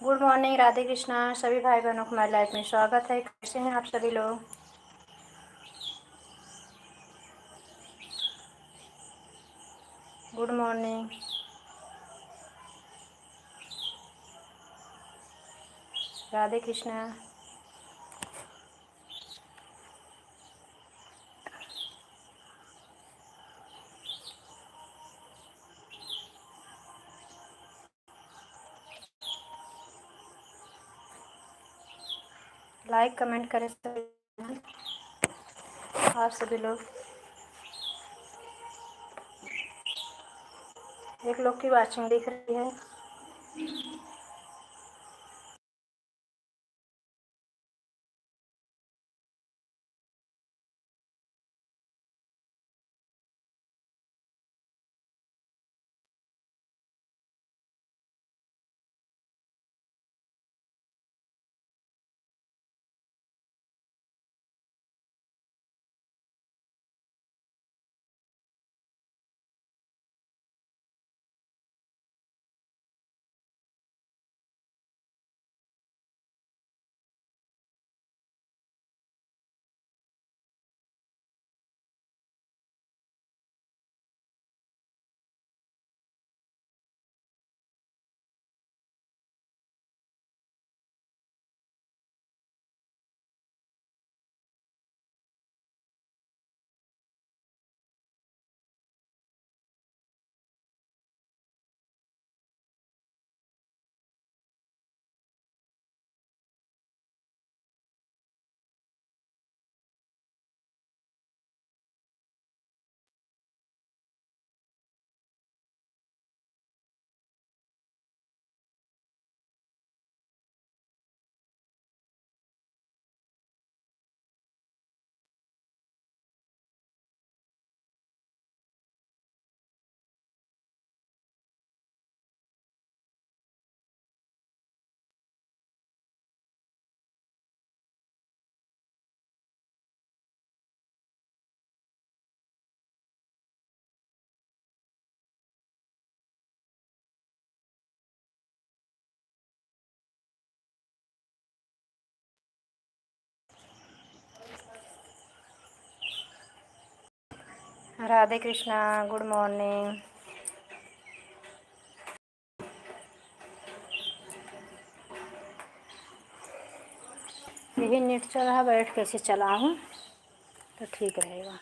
Good morning, Radhe Krishna. सभी भाई बहनों को हमारी लाइफ में स्वागत है। कैसे हैं आप सभी लोग? Good morning. Radhe Krishna. Like comment करें सभी, आप सभी लोग। एक लोग की वाचिंग दिख रही है। Radhe Krishna, good morning. यही नेट चल रहा, बैठ कैसे चला हूँ तो ठीक रहेगा।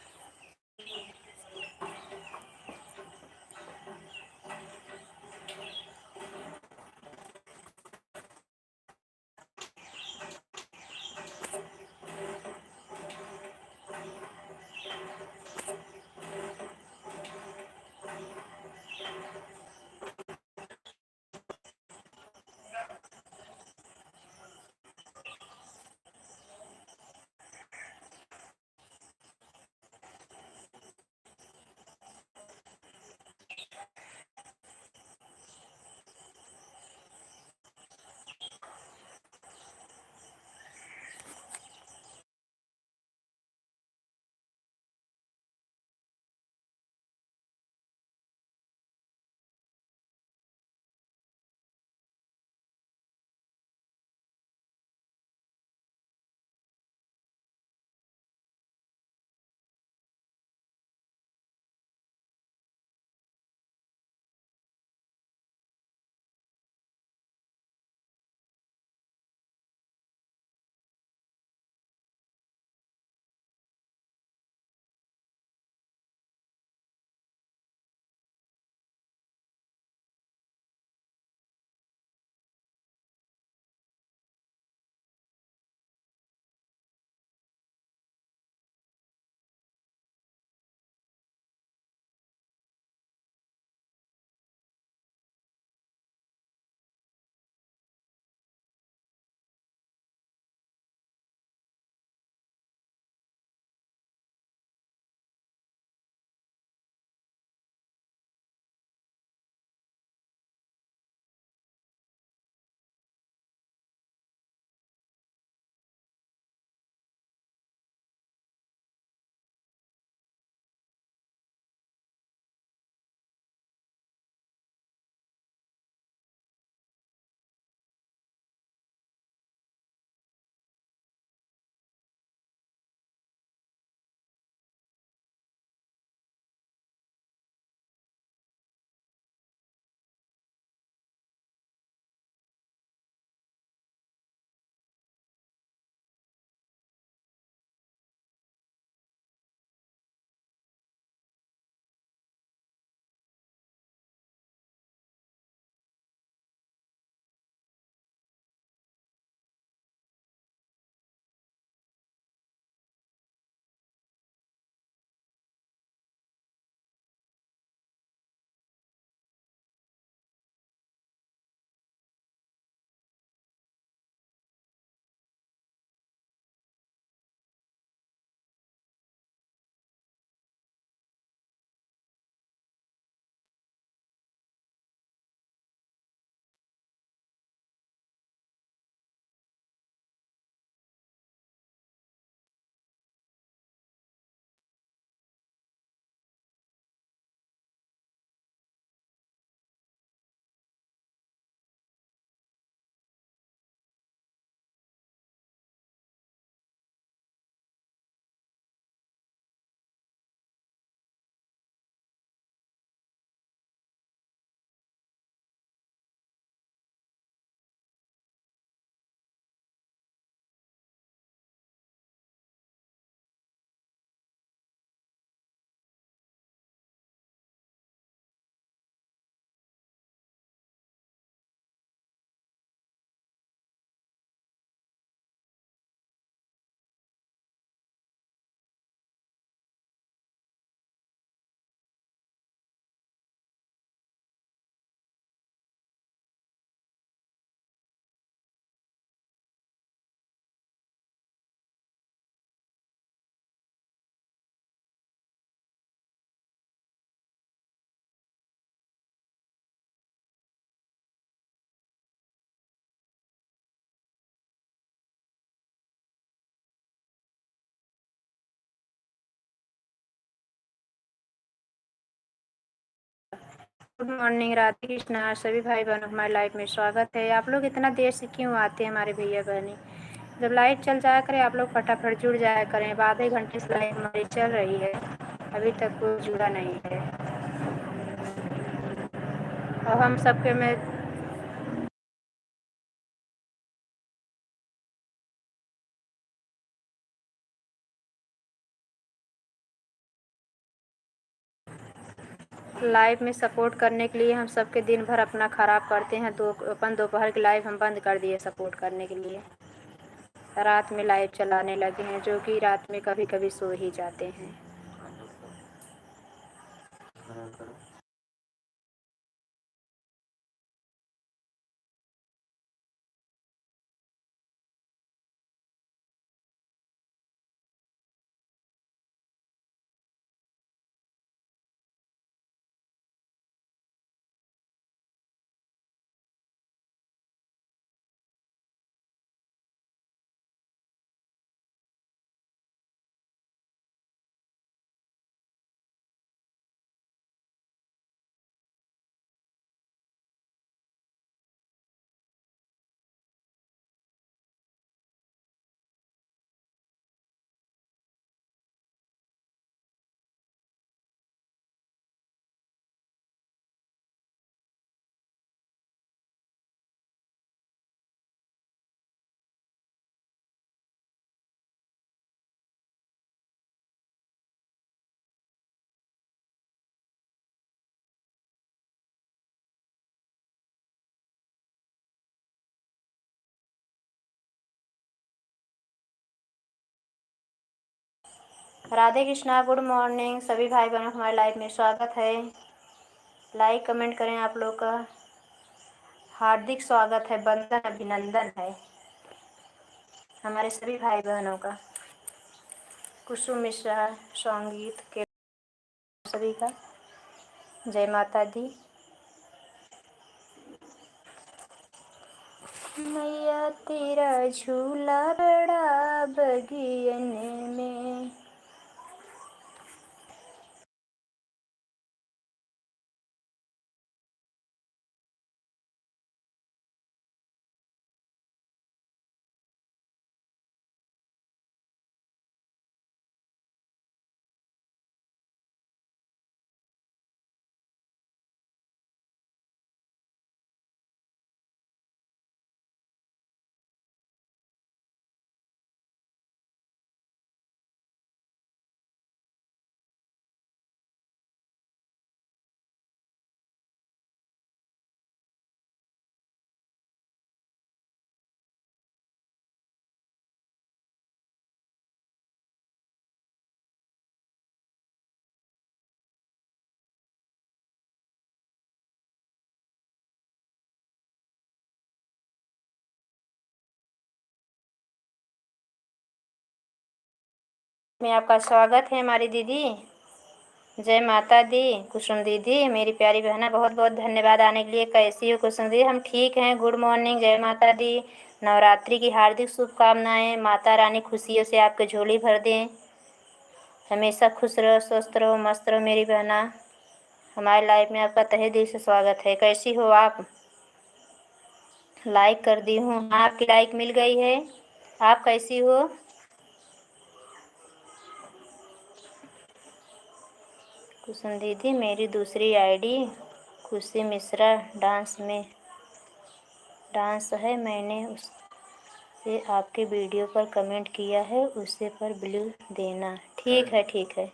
Good morning, Radhe Krishna. सभी भाई बहनों हमारी लाइफ में स्वागत है। आप लोग इतना देर से क्यों आते हैं हमारे भैया बहनी? जब लाइट चल जाया करे आप लोग फटाफट जुड़ जाया करें। अब आधे घंटे से लाइट हमारी चल रही है, अभी तक कोई जुड़ा नहीं है। और हम सबके में लाइव में सपोर्ट करने के लिए हम सबके दिन भर अपना ख़राब करते हैं, तो अपन दोपहर की लाइव हम बंद कर दिए सपोर्ट करने के लिए। रात में लाइव चलाने लगे हैं, जो कि रात में कभी कभी सो ही जाते हैं। Radhe Krishna, good morning. सभी भाई बहनों हमारे लाइफ में स्वागत है। लाइक कमेंट करें। आप लोग का हार्दिक स्वागत है, वंदन अभिनंदन है हमारे सभी भाई बहनों का। कुसुम मिश्रा, संगीत के सभी का जय माता दी। मैया तेरा झूला बड़ा बगियन में। में आपका स्वागत है हमारी दीदी। जय माता दी। कुसुम दीदी, मेरी प्यारी बहना, बहुत बहुत धन्यवाद आने के लिए। कैसी हो कुसुम दीदी? हम ठीक हैं, गुड मॉर्निंग, जय माता दी। नवरात्रि की हार्दिक शुभकामनाएं। माता रानी खुशियों से आपके झोली भर दें। हमेशा खुश रहो, स्वस्थ रहो, मस्त रहो मेरी बहना। हमारे लाइफ में आपका तहे दिल से स्वागत है। कैसी हो आप? लाइक कर दी हूँ। हाँ, आपकी लाइक मिल गई है। आप कैसी हो? कुसुम दीदी, मेरी दूसरी आईडी खुशी मिश्रा डांस है। मैंने उससे आपके वीडियो पर कमेंट किया है, उसे पर ब्लू देना। ठीक है, ठीक है।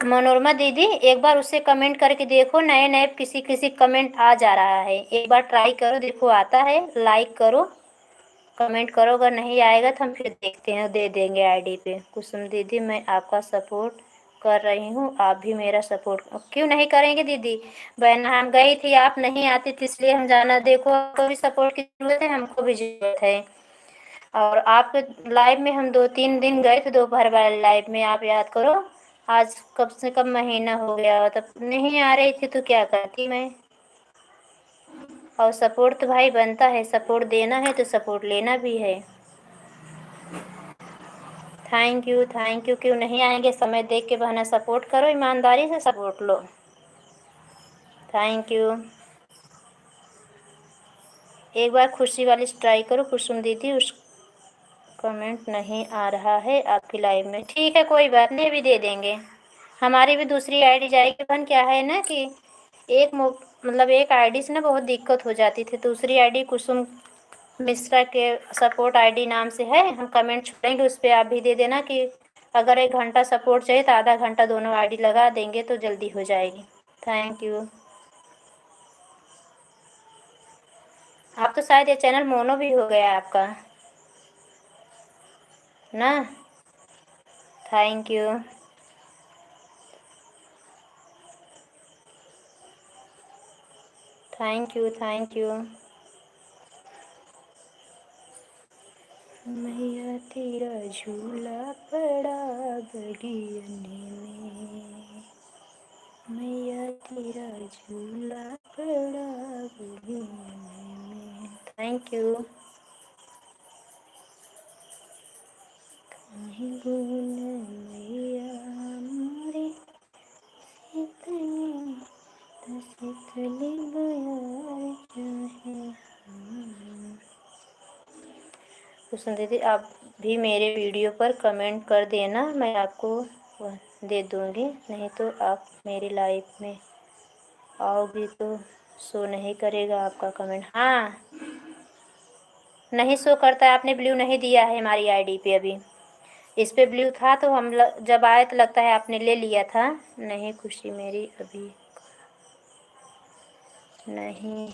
मनोरमा दीदी, एक बार उससे कमेंट करके देखो। नए नए किसी किसी कमेंट आ जा रहा है, एक बार ट्राई करो, देखो आता है। लाइक करो, कमेंट करो। अगर नहीं आएगा तो हम फिर देखते हैं, दे देंगे आईडी पे। कुसुम दीदी, मैं आपका सपोर्ट कर रही हूँ, आप भी मेरा सपोर्ट क्यों नहीं करेंगे दीदी? बहन, हम गई थी, आप नहीं आती थी, इसलिए हम जाना। देखो, आपको भी सपोर्ट की जरूरत है, हमको भी जरूरत है। और आपके लाइव में हम 2-3 दिन गए थे, दोपहर वाले लाइव में, आप याद करो। आज कब से कब महीना हो गया, तब नहीं आ रही थी तो क्या करती मैं। और सपोर्ट तो भाई बनता है, सपोर्ट देना है तो सपोर्ट लेना भी है। Thank you. क्यों नहीं आएंगे, समय देख के बहना सपोर्ट करो, ईमानदारी से सपोर्ट लो। Thank you. एक बार खुशी वाली ट्राई करो कुसुम दीदी, उस कमेंट नहीं आ रहा है आपकी लाइव में। ठीक है, कोई बात नहीं, अभी दे देंगे। हमारी भी दूसरी आईडी जाएगी। बहन क्या है ना कि मतलब एक आईडी से ना बहुत दिक्कत हो जाती थी। दूसरी आईडी कुसुम मिश्रा के सपोर्ट आईडी नाम से है, हम कमेंट छोड़ेंगे उस पर, आप भी दे देना कि अगर 1 घंटा सपोर्ट चाहिए तो आधा घंटा दोनों आईडी लगा देंगे तो जल्दी हो जाएगी। Thank you. आप तो शायद ये चैनल मोनो भी हो गया आपका ना। Thank you. Thank you. Thank you. मैया तेरा झूला पड़ा बगियने में, मैया तेरा झूला पड़ा बगियने में। Thank you. कहीं गुन मैया मोरी इतनी तसली गया चाहे हम। कुसुम दीदी आप भी मेरे वीडियो पर कमेंट कर देना, मैं आपको वह दे दूँगी। नहीं तो आप मेरी लाइफ में आओगी तो शो नहीं करेगा आपका कमेंट। हाँ, नहीं शो करता है, आपने ब्लू नहीं दिया है हमारी आईडी पे अभी। इस पे ब्लू था तो हम जब आए तो लगता है आपने ले लिया था। नहीं खुशी मेरी अभी नहीं,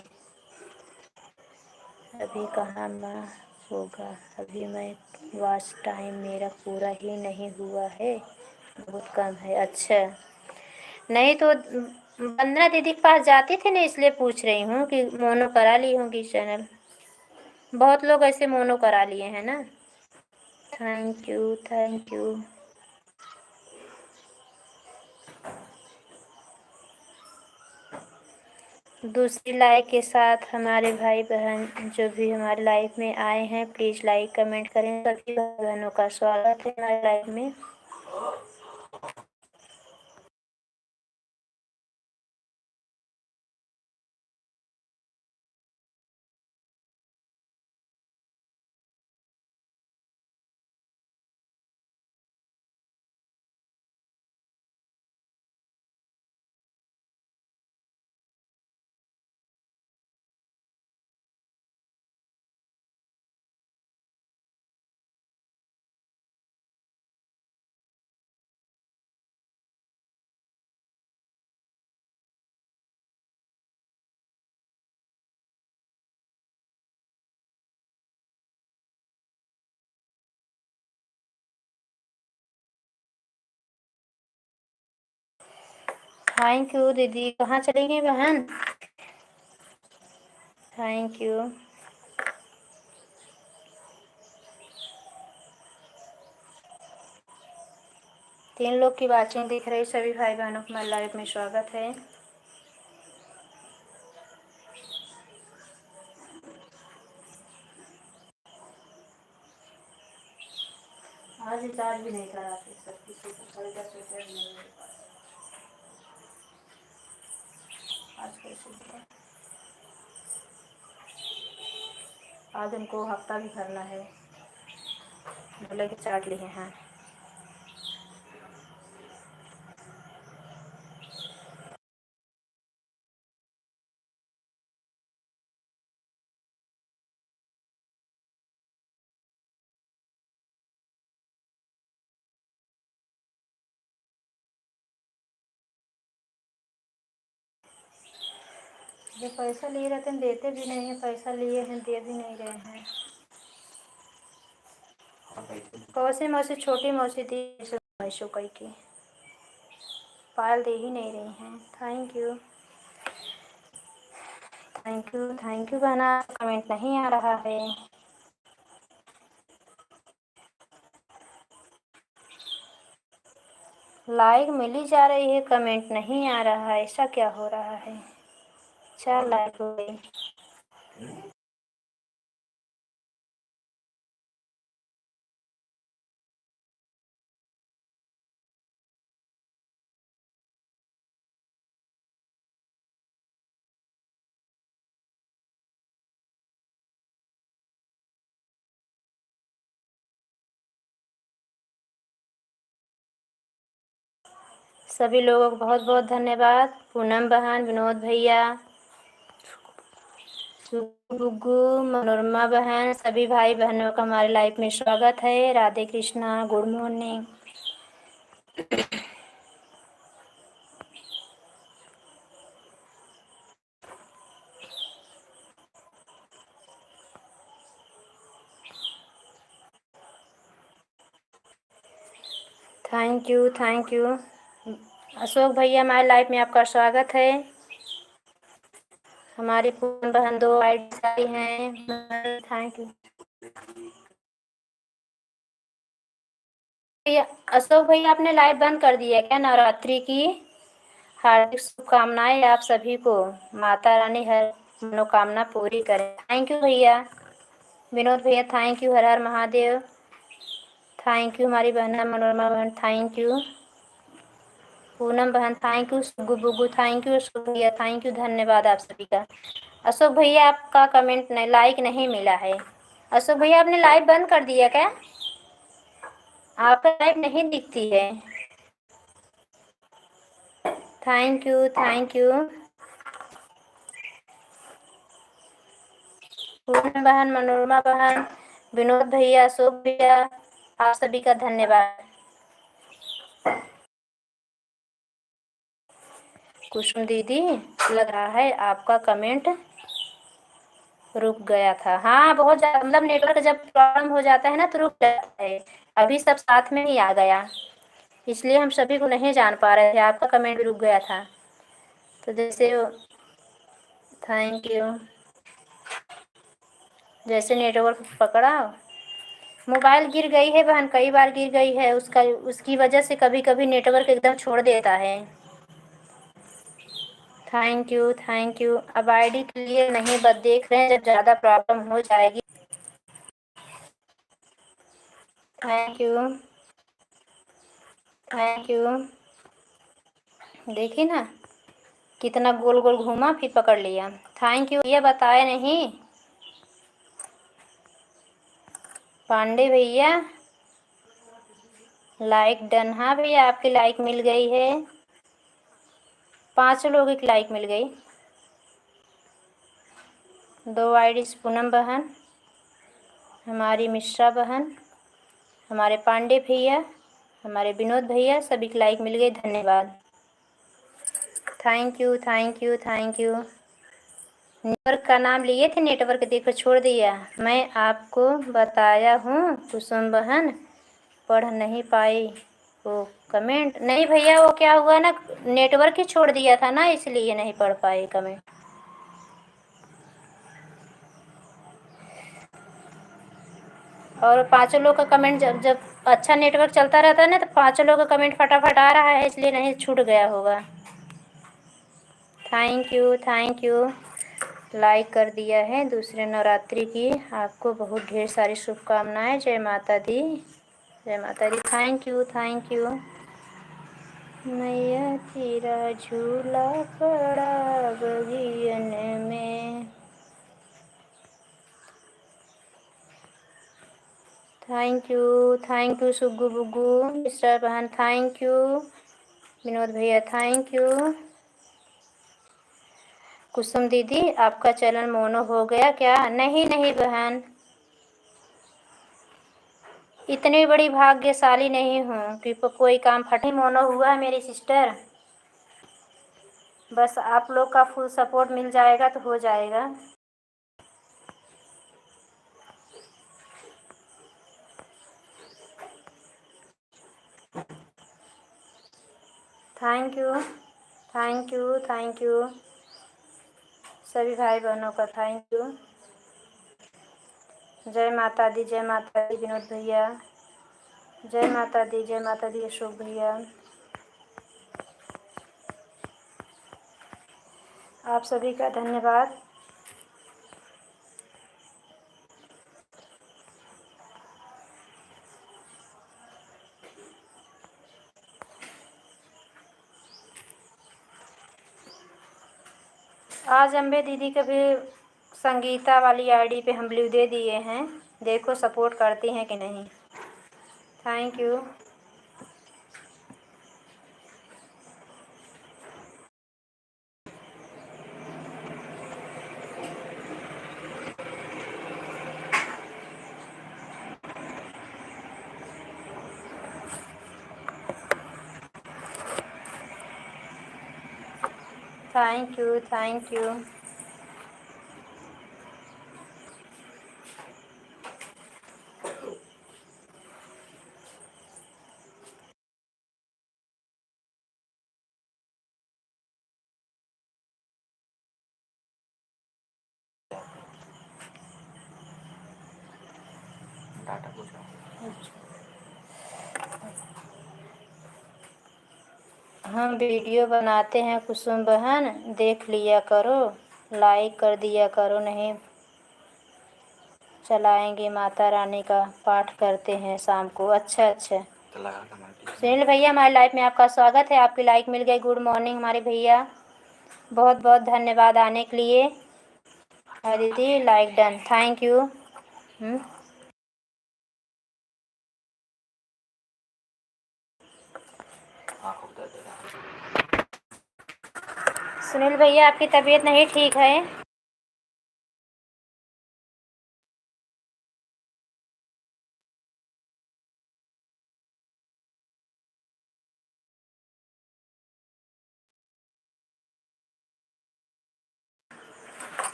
अभी कहाँ मैं होगा, अभी मैं वॉच टाइम मेरा पूरा ही नहीं हुआ है, बहुत कम है। अच्छा, नहीं तो वंदना दीदी के पास जाती थी ना, इसलिए पूछ रही हूँ कि मोनो करा ली होंगी चैनल। बहुत लोग ऐसे मोनो करा लिए हैं ना। Thank you. Thank you. दूसरी लाइक के साथ हमारे भाई बहन जो भी हमारे लाइफ में आए हैं, प्लीज़ लाइक कमेंट करें। सभी भाई बहनों का स्वागत है हमारे लाइफ में। थैंक यू दीदी। कहाँ चली गई बहन? Thank you. तीन लोग की वाचिंग दिख रही। सभी भाई बहनों को हमारे लाइफ में स्वागत है। आज रिचार्ज भी नहीं कराते सब किसी को, 10:30 नहीं मेरे पास। आज कैसे दिया? आज उनको हफ्ता भी भरना है, बोले कि चार्ज लिए हैं। जो पैसा लिए रहते हैं देते भी नहीं है, पैसा लिए हैं दे भी नहीं रहे हैं। कौन मौसी? छोटी मौसी दी भैंसों कई की, पाल दे ही नहीं रही हैं। Thank you. Thank you. Thank you बहना, कमेंट नहीं आ रहा है। लाइक मिली जा रही है, कमेंट नहीं आ रहा है, ऐसा क्या हो रहा है? 4 लाइक हो गई। सभी लोगों को बहुत बहुत धन्यवाद। पूनम बहन, विनोद भैया, गुग्गू, मनोरमा बहन, सभी भाई बहनों का हमारे लाइफ में स्वागत है। Radhe Krishna, good morning. Thank you, thank you. Ashok भैया, हमारे लाइफ में आपका स्वागत है। हमारी पूनम बहन 2 आईडी आई हैं। थैंक यू भैया। अशोक भैया, आपने लाइव बंद कर दिया क्या? नवरात्रि की हार्दिक शुभकामनाएं आप सभी को। माता रानी हर मनोकामना पूरी करे। थैंक यू भैया। विनोद भैया thank you. Har Har Mahadev. Thank you हमारी बहना मनोरमा बहन, थैंक यू। पूनम बहन thank you. Sugu Bugu thank you. Ashok भैया थैंक यू, धन्यवाद आप सभी का। अशोक भैया, आपका कमेंट नहीं, लाइक नहीं मिला है। अशोक भैया, आपने लाइव बंद कर दिया क्या? आपका लाइव नहीं दिखती है। Thank you, thank you. Poonam बहन, मनोरमा बहन, विनोद भैया, अशोक भैया, आप सभी का धन्यवाद। कुसुम दीदी, लग रहा है आपका कमेंट रुक गया था। हाँ, बहुत ज़्यादा, मतलब नेटवर्क जब प्रॉब्लम हो जाता है ना तो रुक जाता है। अभी सब साथ में ही आ गया, इसलिए हम सभी को नहीं जान पा रहे थे। आपका कमेंट भी रुक गया था। तो जैसे थैंक यू। जैसे नेटवर्क पकड़ा, मोबाइल गिर गई है बहन, कई बार गिर गई है। उसकी वजह से कभी कभी नेटवर्क एकदम छोड़ देता है। Thank you, thank you. अब आईडी क्लियर नहीं, बस देख रहे हैं, जब ज़्यादा प्रॉब्लम हो जाएगी। Thank you, thank you. देखिए ना, कितना गोल गोल घूमा फिर पकड़ लिया। Thank you. ये बताए नहीं। पांडे भैया, लाइक डन। हाँ भैया, आपकी लाइक मिल गई है। 5 लोगों की लाइक मिल गई। 2 आईडी पूनम बहन, हमारी मिश्रा बहन, हमारे पांडे भैया, हमारे विनोद भैया, सभी की लाइक मिल गई। धन्यवाद। Thank you, thank you, thank you. Network का नाम लिए थे, नेटवर्क देखो छोड़ दिया। मैं आपको बताया हूँ कुसुम बहन, पढ़ नहीं पाई वो कमेंट। नहीं भैया, वो क्या हुआ ना, नेटवर्क ही छोड़ दिया था ना, इसलिए नहीं पढ़ पाए कमेंट। और 5 लोग का कमेंट, जब जब अच्छा नेटवर्क चलता रहता है ना, तो 5 लोग का कमेंट फटाफट आ रहा है, इसलिए नहीं छूट गया होगा। Thank you, thank you. Like कर दिया है। दूसरे नवरात्रि की आपको बहुत ढेर सारी शुभकामनाएं। जय माता दी, जय माता दी। Thank you, thank you. मैया तेरा झूला पड़ा बगियन में। Thank you Suggu Buggu, mister बहन थैंक यू, विनोद भैया थैंक यू। कुसुम दीदी, आपका चैनल मोनो हो गया क्या? नहीं नहीं बहन, इतनी बड़ी भाग्यशाली नहीं हूँ कि कोई काम फटे मोनो हुआ है मेरी सिस्टर। बस आप लोग का फुल सपोर्ट मिल जाएगा तो हो जाएगा। Thank you, thank you, thank you. सभी भाई बहनों का थैंक यू। जय माता दी, जय माता दी विनोद भैया, जय माता दी, जय माता दी अशोक भैया। आप सभी का धन्यवाद। आज अम्बे दीदी के भी संगीता वाली आईडी पे हम ब्लू दे दिए हैं, देखो सपोर्ट करती हैं कि नहीं। Thank you. Thank you, thank you. हम वीडियो बनाते हैं कुसुम बहन, देख लिया करो, लाइक कर दिया करो। नहीं चलाएंगे, माता रानी का पाठ करते हैं शाम को। अच्छा अच्छा सुनील भैया, हमारी लाइफ में आपका स्वागत है। आपकी लाइक मिल गई। गुड मॉर्निंग हमारे भैया, बहुत बहुत धन्यवाद आने के लिए। दीदी like done, thank you. Sunil भैया, आपकी तबीयत नहीं ठीक है?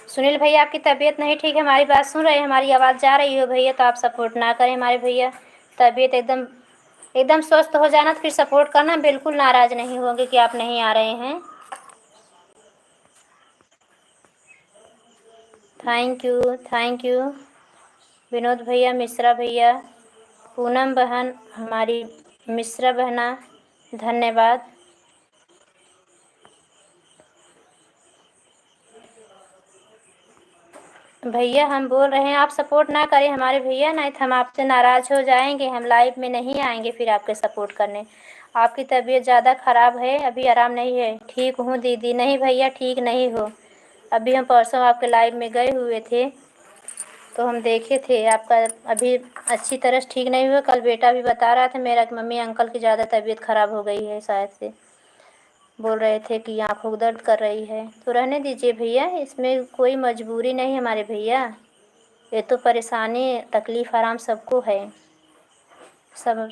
सुनील भैया, आपकी तबीयत नहीं ठीक है? हमारी बात सुन रहे हैं? हमारी आवाज़ जा रही हो भैया? तो आप सपोर्ट ना करें हमारे भैया। तबीयत एकदम एकदम स्वस्थ हो जाना तो फिर सपोर्ट करना। बिल्कुल नाराज़ नहीं होंगे कि आप नहीं आ रहे हैं। Thank you, thank you Vinod भैया, मिश्रा भैया, पूनम बहन, हमारी मिश्रा बहना, धन्यवाद। भैया हम बोल रहे हैं आप सपोर्ट ना करें हमारे भैया, नहीं तो हम आपसे नाराज़ हो जाएंगे। हम लाइव में नहीं आएंगे फिर आपके सपोर्ट करने। आपकी तबीयत ज़्यादा ख़राब है, अभी आराम नहीं है? ठीक हूँ दीदी। नहीं भैया ठीक नहीं हो। अभी हम परसों आपके लाइव में गए हुए थे तो हम देखे थे आपका अभी अच्छी तरह से ठीक नहीं हुआ। कल बेटा भी बता रहा था मेरा कि मम्मी अंकल की ज़्यादा तबीयत ख़राब हो गई है, शायद से बोल रहे थे कि आँखों को दर्द कर रही है। तो रहने दीजिए भैया, इसमें कोई मजबूरी नहीं हमारे भैया। ये तो परेशानी तकलीफ़ आराम सबको है। सब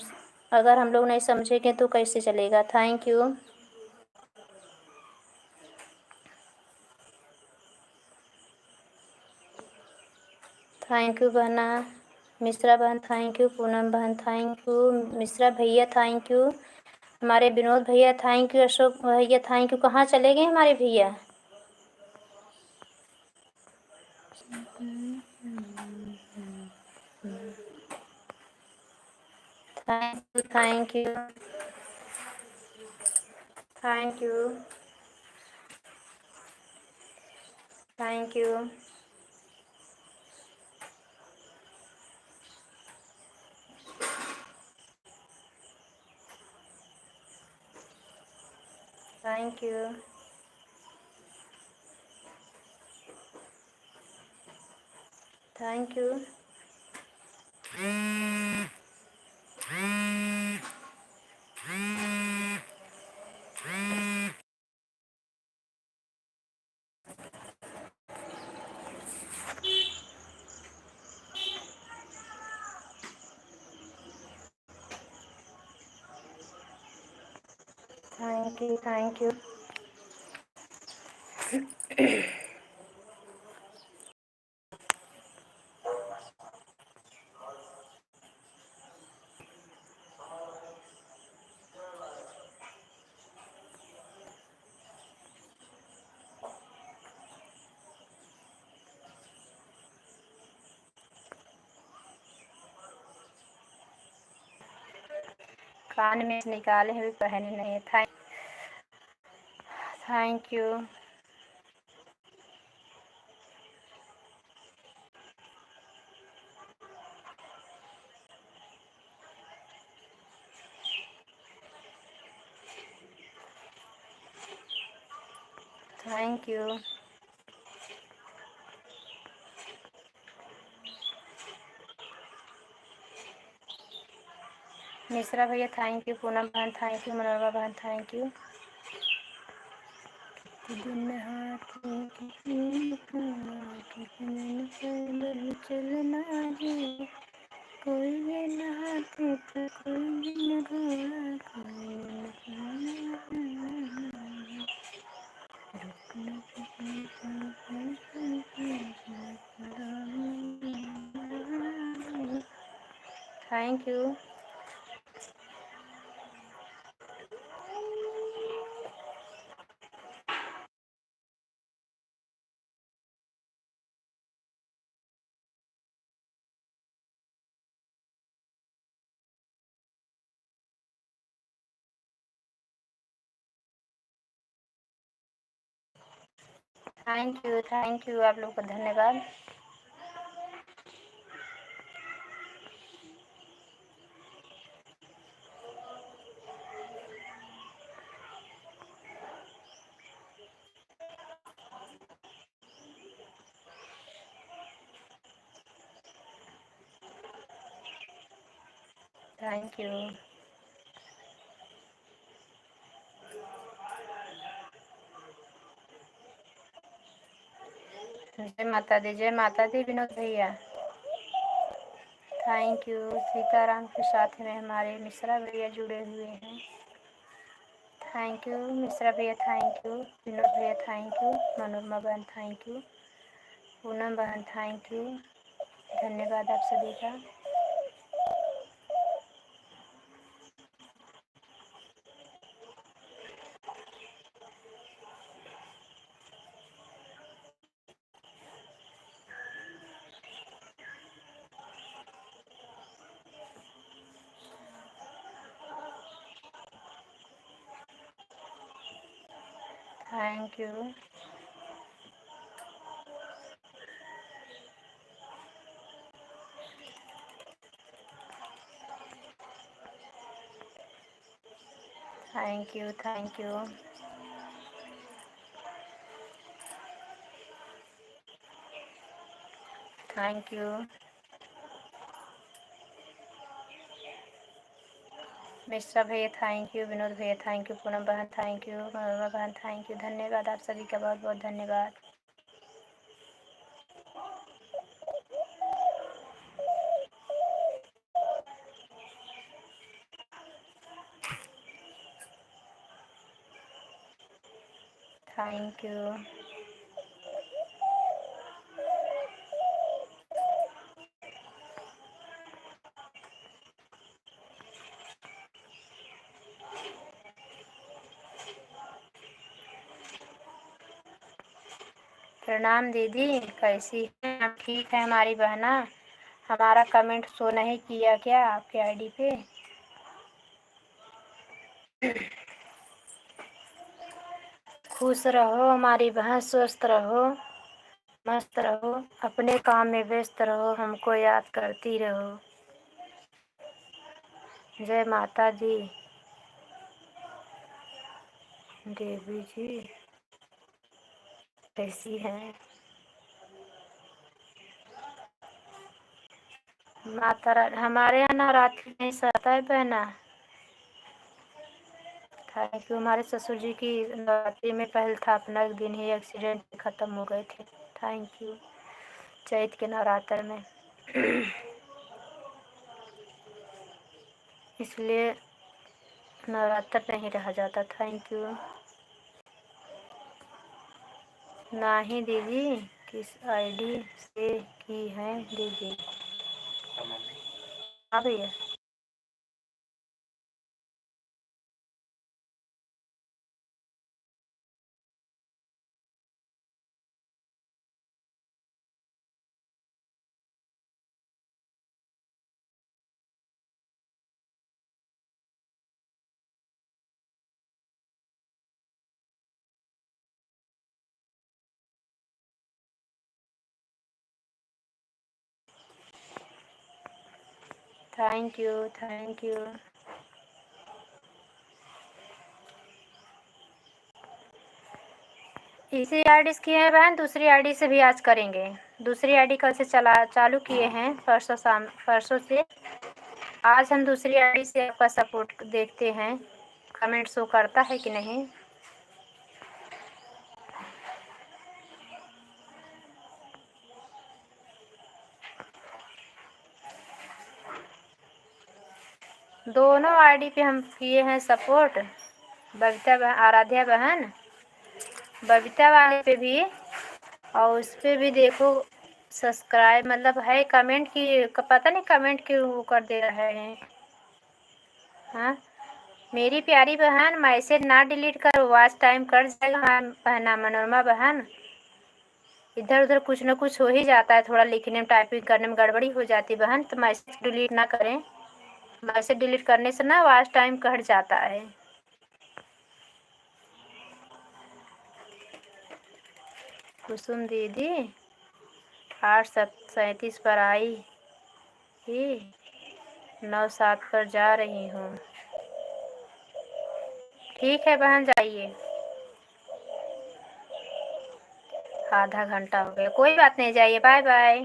अगर हम लोग नहीं समझेंगे तो कैसे चलेगा। Thank you. थैंक यू बहना मिश्रा बहन, थैंक यू पूनम बहन, थैंक यू मिश्रा भैया, थैंक यू हमारे विनोद भैया, थैंक यू अशोक भैया, थैंक यू। कहाँ चले गए हमारे भैया? Thank you, thank you, thank you, thank you, thank you. Thank you. Thank you, thank you. कान में निकाले हुए पहने नहीं। Thank you, thank you Mishra भैया, थैंक यू पूनम बहन, थैंक यू मनोरमा बहन, थैंक यू। दिन हाथों चलना है, कोई भी नहाते तो कोई भी नहा, थैंक यू। थैंक यू आप लोग का धन्यवाद। Thank you. जय माता दी, जय माता दी विनोद भैया। Thank you. सीताराम के साथ में हमारे मिश्रा भैया जुड़े हुए हैं। थैंक यू मिश्रा भैया, थैंक यू विनोद भैया, थैंक यू मनोरमा बहन, थैंक यू पूनम बहन, थैंक यू। धन्यवाद आप सभी का। Thank you. Thank you. Thank you. Thank you Mishra भैया, थैंक यू विनोद भैया, थैंक यू पूनम बहन, थैंक यू मनोरमा बहन, थैंक यू। धन्यवाद आप सभी का, बहुत बहुत धन्यवाद। Thank you. प्रणाम दीदी, कैसी हैं आप? ठीक है हमारी बहना। हमारा कमेंट शो नहीं किया क्या आपके आईडी पे? खुश रहो हमारी बहन, स्वस्थ रहो, मस्त रहो, अपने काम में व्यस्त रहो, हमको याद करती रहो। जय माता दी। देवी जी कैसी हैं? हमारे यहाँ नवरात्रि नहीं सहता है बहना। Thank you. हमारे ससुर जी की नवरात्रि में पहले स्थापना के दिन ही एक्सीडेंट में ख़त्म हो गए थे। Thank you. चैत के नवरात्र में इसलिए नवरात्र नहीं रहा जाता। Thank you. नहीं दीदी, किस आईडी से की है दीदी? हाँ भैया। Thank you. Thank you. इसी आईडी की है बहन, दूसरी आईडी से भी आज करेंगे। दूसरी आईडी कल से चालू किए हैं, परसों से। आज हम दूसरी आईडी से आपका सपोर्ट देखते हैं, कमेंट शो करता है कि नहीं। दोनों आईडी पे हम किए हैं सपोर्ट। आराध्या बहन बबीता वाले पे भी, और उस पे भी देखो सब्सक्राइब मतलब है कमेंट की पता नहीं कमेंट क्यों वो कर दे रहा है। हाँ मेरी प्यारी बहन मैसेज ना डिलीट करो, वॉच टाइम कट जाएगा बहना मनोरमा बहन। इधर उधर कुछ न कुछ हो ही जाता है, थोड़ा लिखने में टाइपिंग करने में गड़बड़ी हो जाती बहन, तो मैसेज डिलीट ना करें। मैसेज डिलीट करने से ना वॉच टाइम कट जाता है। कुसुम दीदी 8:37 पर आई ही 9:07 पर जा रही हूँ। ठीक है बहन जाइए। आधा घंटा हो गया, कोई बात नहीं, जाइए, बाय बाय।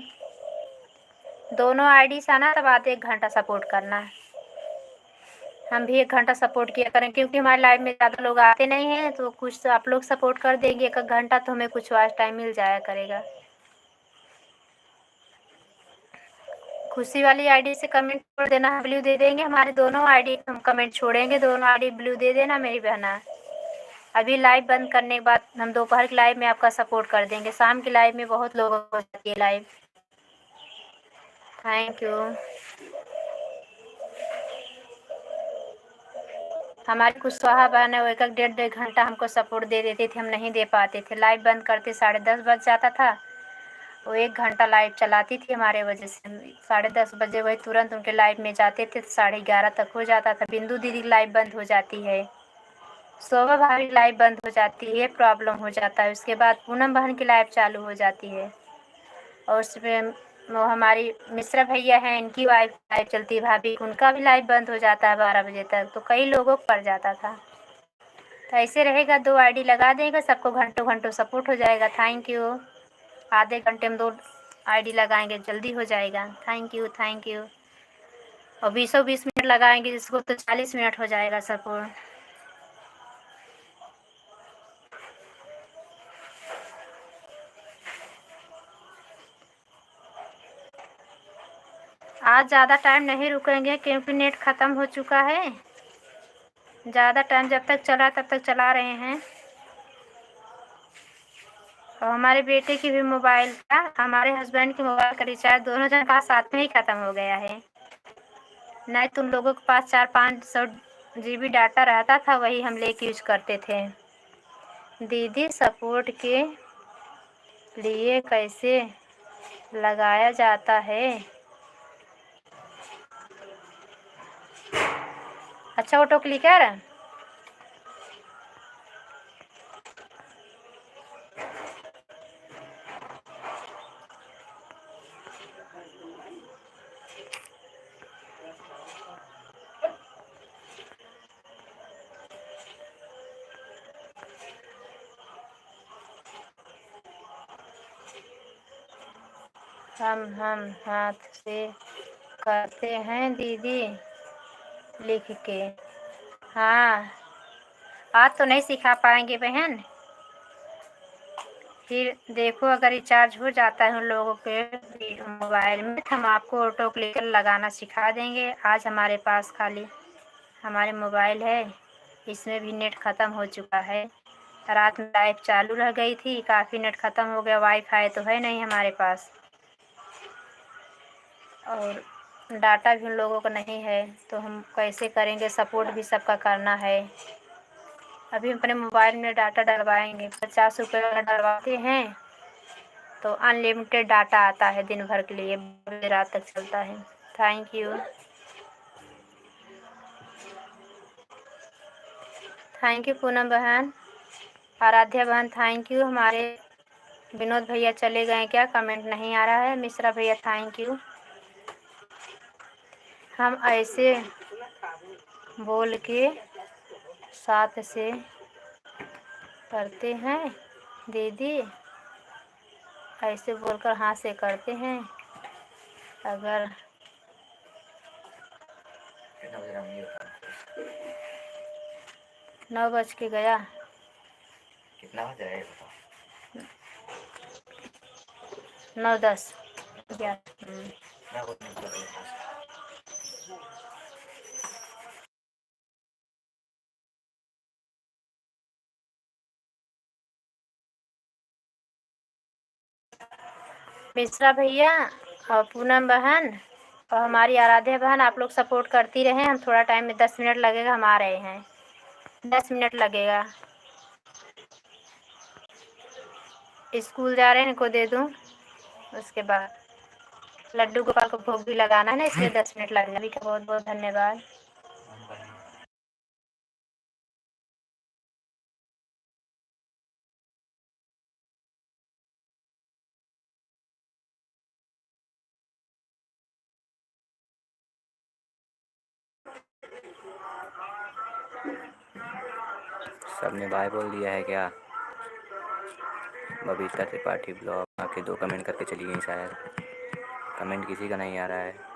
दोनों आईडी से आना, तब आधे 1 घंटा सपोर्ट करना। हम भी 1 घंटा सपोर्ट किया करें, क्योंकि हमारे लाइव में ज़्यादा लोग आते नहीं हैं, तो कुछ आप लोग सपोर्ट कर देंगे 1 घंटा, तो हमें कुछ वॉच टाइम मिल जाया करेगा। खुशी वाली आईडी से कमेंट छोड़ देना, ब्लू दे देंगे। हमारे दोनों आईडी हम कमेंट छोड़ेंगे, दोनों आईडी ब्लू दे देना मेरी बहना। अभी लाइव बंद करने के बाद हम दोपहर की लाइव में आपका सपोर्ट कर देंगे। शाम की लाइव में बहुत लोगों को जाती है लाइव। Thank you. हमारी कुशवाहा बहन है, वो 1 1 1.5 घंटा हमको सपोर्ट दे देती थी, हम नहीं दे पाते थे। लाइव बंद करते 10:30 बज जाता था, वो 1 घंटा लाइव चलाती थी हमारे वजह से। 10:30 बजे वही तुरंत उनके लाइव में जाते थे, तो 11:30 तक हो जाता था। बिंदु दीदी लाइव बंद हो जाती है, शोभा भाभी लाइव बंद हो जाती है, प्रॉब्लम हो जाता है। उसके बाद पूनम बहन की लाइव चालू हो जाती है, और उसमें वो हमारी मिश्रा भैया हैं, इनकी लाइव चलती है भाभी, उनका भी लाइव बंद हो जाता है 12 बजे तक, तो कई लोगों को पड़ जाता था। तो ऐसे रहेगा, 2 आईडी लगा देगा, सबको घंटों घंटों सपोर्ट हो जाएगा। Thank you. आधे घंटे में 2 आईडी लगाएंगे, जल्दी हो जाएगा। Thank you thank you. और 20 मिनट लगाएंगे जिसको, तो 40 मिनट हो जाएगा सपोर्ट। आज ज़्यादा टाइम नहीं रुकेंगे, क्योंकि नेट ख़त्म हो चुका है। ज़्यादा टाइम जब तक चला तब तक चला रहे हैं। और हमारे बेटे की भी मोबाइल का, हमारे हस्बैंड के मोबाइल का रिचार्ज दोनों जन का साथ में ही ख़त्म हो गया है। नहीं तुम लोगों के पास 400-500 GB डाटा रहता था, वही हम लेके यूज करते थे। दीदी सपोर्ट के लिए कैसे लगाया जाता है? अच्छा ऑटो क्लिकर। हम हाथ से करते हैं दीदी, लिख के। हाँ आज तो नहीं सिखा पाएंगे बहन, फिर देखो अगर रिचार्ज हो जाता है उन लोगों के मोबाइल में, तो हम आपको ऑटो क्लिकर लगाना सिखा देंगे। आज हमारे पास खाली हमारे मोबाइल है, इसमें भी नेट ख़त्म हो चुका है। रात में लाइट चालू रह गई थी, काफ़ी नेट ख़त्म हो गया। वाईफाई तो है नहीं हमारे पास, और डाटा भी उन लोगों को नहीं है, तो हम कैसे करेंगे? सपोर्ट भी सबका करना है। अभी अपने मोबाइल में डाटा डलवाएंगे, 50 रुपये वाला डलवाते हैं, तो अनलिमिटेड डाटा आता है दिन भर के लिए, रात तक चलता है। Thank you thank you Poonam बहन, आराध्या बहन थैंक यू। हमारे विनोद भैया चले गए क्या? कमेंट नहीं आ रहा है। मिश्रा भैया थैंक यू। हम ऐसे बोल के साथ से करते हैं दीदी, ऐसे बोलकर हाथ से करते हैं। अगर 9 बज के गया, कितना हो जाएगा? 9:10 मिश्रा भैया और पूनम बहन और हमारी आराध्या बहन, आप लोग सपोर्ट करती रहें। हम थोड़ा टाइम में 10 मिनट लगेगा, हम आ रहे हैं। 10 मिनट लगेगा। स्कूल जा रहे हैं, इनको दे दूँ, उसके बाद लड्डू गोपाल को भोग भी लगाना है ना, इसलिए 10 मिनट लगेगा। अभी का बहुत बहुत धन्यवाद। सबने बाय बोल दिया है क्या? बबीता त्रिपाठी ब्लॉग आके 2 कमेंट करके चली गई शायद। कमेंट किसी का नहीं आ रहा है।